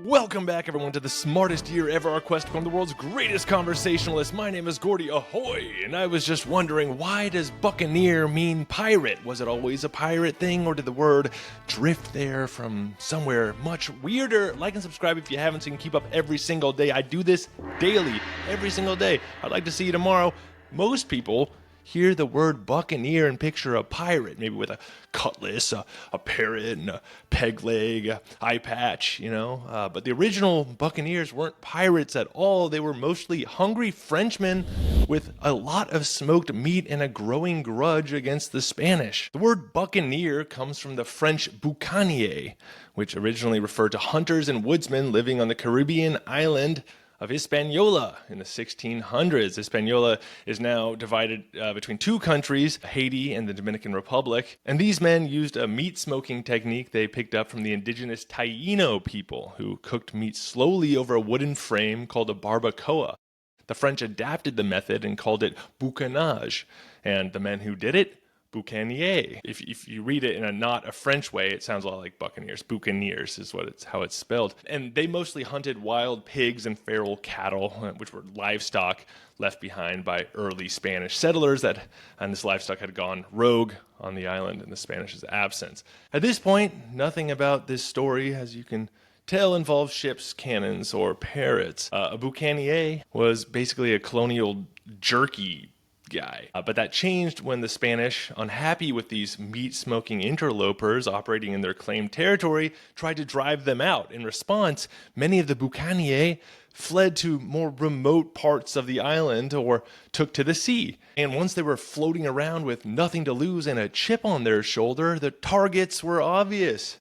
Welcome back, everyone, to the smartest year ever, our quest to become the world's greatest conversationalist. My name is Gordy, ahoy! And I was just wondering, why does buccaneer mean pirate? Was it always a pirate thing, or did the word drift there from somewhere much weirder? Like and subscribe if you haven't, so you can keep up every single day. I do this daily, every single day. I'd like to see you tomorrow. Most people hear the word buccaneer and picture a pirate, maybe with a cutlass, a parrot, and a peg leg, eye patch, But the original buccaneers weren't pirates at all. They were mostly hungry Frenchmen with a lot of smoked meat and a growing grudge against the Spanish. The word buccaneer comes from the French buccaneer, which originally referred to hunters and woodsmen living on the Caribbean island of Hispaniola in the 1600s. Hispaniola is now divided between two countries, Haiti and the Dominican Republic. And these men used a meat smoking technique they picked up from the indigenous Taino people, who cooked meat slowly over a wooden frame called a barbacoa. The French adapted the method and called it boucanage. And the men who did it, buccaneer. If you read it in not a French way, it sounds a lot like buccaneers. Buccaneers is how it's spelled. And they mostly hunted wild pigs and feral cattle, which were livestock left behind by early Spanish settlers, and this livestock had gone rogue on the island in the Spanish's absence. At this point, nothing about this story, as you can tell, involves ships, cannons, or parrots. A buccaneer was basically a colonial jerky guy. But that changed when the Spanish, unhappy with these meat-smoking interlopers operating in their claimed territory, tried to drive them out. In response, many of the buccaneer fled to more remote parts of the island or took to the sea. And once they were floating around with nothing to lose and a chip on their shoulder, the targets were obvious: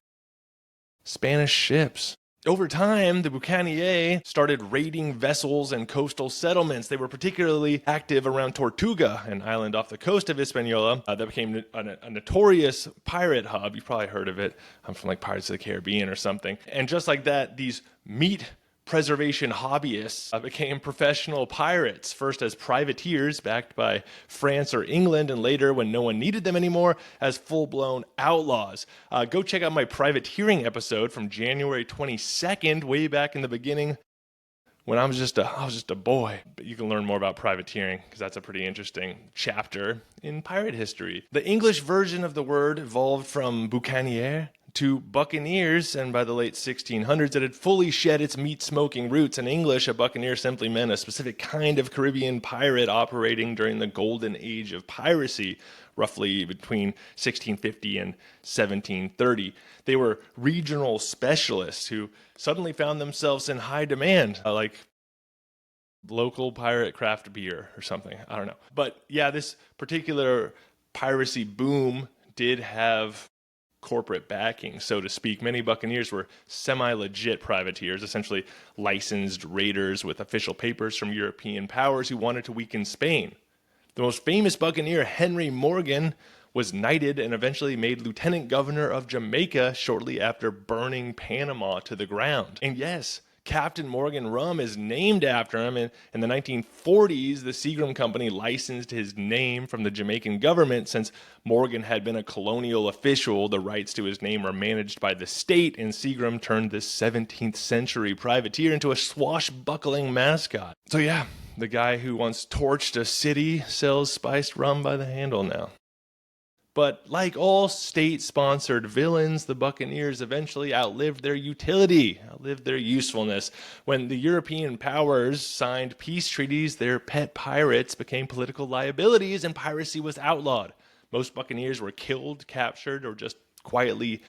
Spanish ships. Over time, the buccaneer started raiding vessels and coastal settlements. They were particularly active around Tortuga, an island off the coast of Hispaniola that became a notorious pirate hub. You've probably heard of it. I'm from like Pirates of the Caribbean or something. And just like that, these meat preservation hobbyists became professional pirates, first as privateers backed by France or England, and later, when no one needed them anymore, as full-blown outlaws. Go check out my privateering episode from January 22nd, way back in the beginning, when I was just a boy. But you can learn more about privateering, because that's a pretty interesting chapter in pirate history. The English version of the word evolved from buccaneer to buccaneers, and by the late 1600s, it had fully shed its meat-smoking roots. In English, a buccaneer simply meant a specific kind of Caribbean pirate operating during the Golden Age of Piracy, roughly between 1650 and 1730. They were regional specialists who suddenly found themselves in high demand, like local pirate craft beer or something. I don't know. But yeah, this particular piracy boom did have corporate backing, so to speak. Many buccaneers were semi-legit privateers, essentially licensed raiders with official papers from European powers who wanted to weaken Spain. The most famous buccaneer, Henry Morgan, was knighted and eventually made lieutenant governor of Jamaica shortly after burning Panama to the ground. And yes, Captain Morgan rum is named after him. In the 1940s, the Seagram Company licensed his name from the Jamaican government. Since Morgan had been a colonial official, the rights to his name were managed by the state, and Seagram turned this 17th century privateer into a swashbuckling mascot. So yeah, the guy who once torched a city sells spiced rum by the handle now. But like all state-sponsored villains, the Buccaneers eventually outlived their utility, outlived their usefulness. When the European powers signed peace treaties, their pet pirates became political liabilities and piracy was outlawed. Most Buccaneers were killed, captured, or just quietly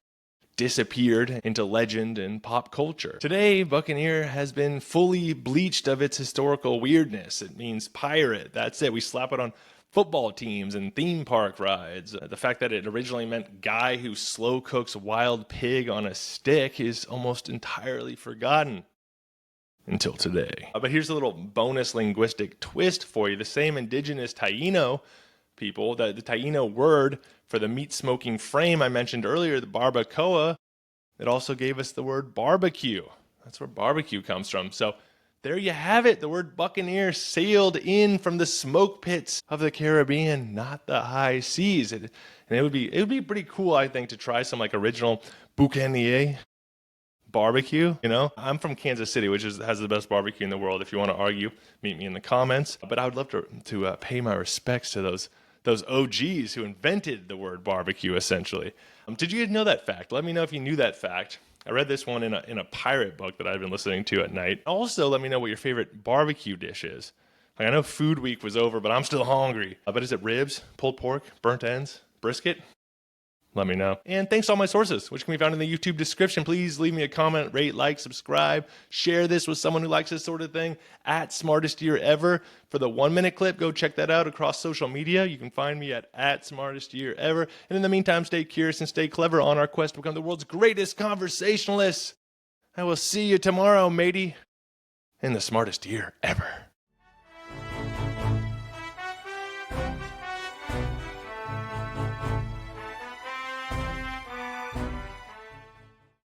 disappeared into legend and pop culture. Today, Buccaneer has been fully bleached of its historical weirdness. It means pirate. That's it. We slap it on football teams and theme park rides. The fact that it originally meant guy who slow cooks wild pig on a stick is almost entirely forgotten until today. But here's a little bonus linguistic twist for you. The same indigenous Taino people, the Taino word for the meat-smoking frame I mentioned earlier, the barbacoa, it also gave us the word barbecue. That's where barbecue comes from. So there you have it. The word buccaneer sailed in from the smoke pits of the Caribbean, not the high seas. And it would be pretty cool, I think, to try some like original buccaneer barbecue, you know? I'm from Kansas City, which has the best barbecue in the world. If you want to argue, meet me in the comments. But I would love to pay my respects to those OGs who invented the word barbecue, essentially. Did you know that fact? Let me know if you knew that fact. I read this one in a pirate book that I've been listening to at night. Also, let me know what your favorite barbecue dish is. Like, I know food week was over, but I'm still hungry. But is it ribs, pulled pork, burnt ends, brisket? Let me know. And thanks to all my sources, which can be found in the YouTube description. Please leave me a comment, rate, like, subscribe, share this with someone who likes this sort of thing. At Smartest Year Ever. For the 1-minute clip, go check that out across social media. You can find me at Smartest Year Ever. And in the meantime, stay curious and stay clever on our quest to become the world's greatest conversationalists. I will see you tomorrow, matey, in the smartest year ever.